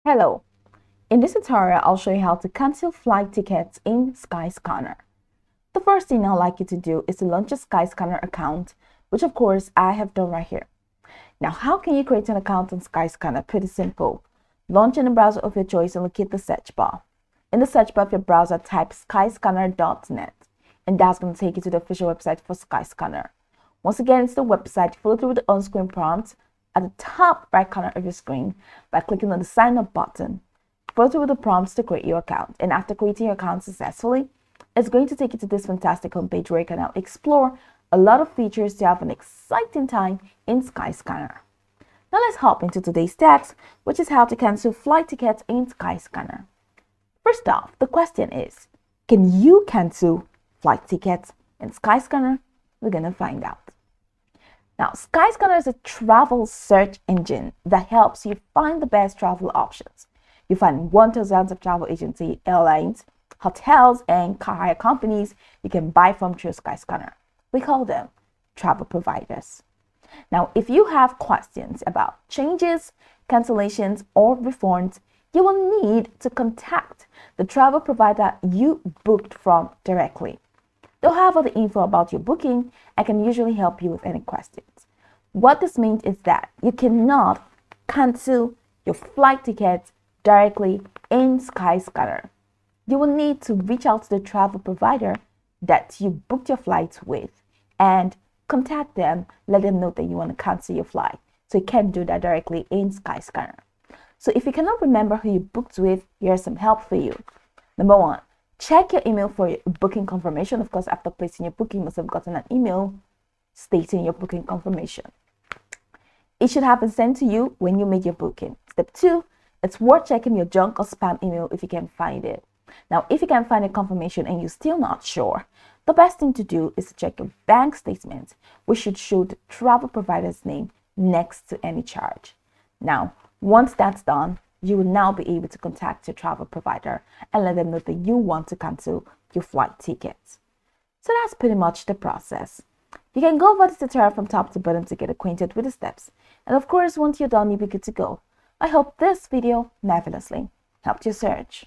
Hello, in this tutorial I'll show you how to cancel flight tickets in Skyscanner. The first thing I'd like you to do is to launch a Skyscanner account, which of course I have done right here. Now, how can you create an account on Skyscanner? Pretty simple. Launch in a browser of your choice and locate the search bar. In the search bar of your browser, type skyscanner.net, and that's going to take you to the official website for Skyscanner. Once again, it's the website. Follow through with the on-screen prompt at the top right corner of your screen by clicking on the sign up button. Follow through with the prompts to create your account, and after creating your account successfully, it's going to take you to this fantastic homepage where you can now explore a lot of features to have an exciting time in Skyscanner. Now let's hop into today's task, which is how to cancel flight tickets in Skyscanner. First off, the question is, can you cancel flight tickets in Skyscanner? We're going to find out. Now, Skyscanner is a travel search engine that helps you find the best travel options. You find thousands of travel agency, airlines, hotels, and car hire companies you can buy from through Skyscanner. We call them travel providers. Now, if you have questions about changes, cancellations, or refunds, you will need to contact the travel provider you booked from directly. They'll have all the info about your booking and can usually help you with any questions. What this means is that you cannot cancel your flight tickets directly in Skyscanner. You will need to reach out to the travel provider that you booked your flights with and contact them, let them know that you want to cancel your flight. So you can do that directly in Skyscanner. So if you cannot remember who you booked with, here's some help for you. Number one, check your email for your booking confirmation. Of course, after placing your booking, you must have gotten an email stating your booking confirmation. It should have been sent to you when you made your booking. Step two, it's worth checking your junk or spam email if you can find it. Now, if you can find a confirmation and you're still not sure, the best thing to do is to check your bank statement, which should show the travel provider's name next to any charge. Now, once that's done, you will now be able to contact your travel provider and let them know that you want to cancel your flight tickets. So that's pretty much the process. You can go over this tutorial from top to bottom to get acquainted with the steps. And of course, once you're done, you'll be good to go. I hope this video marvelously helped you search.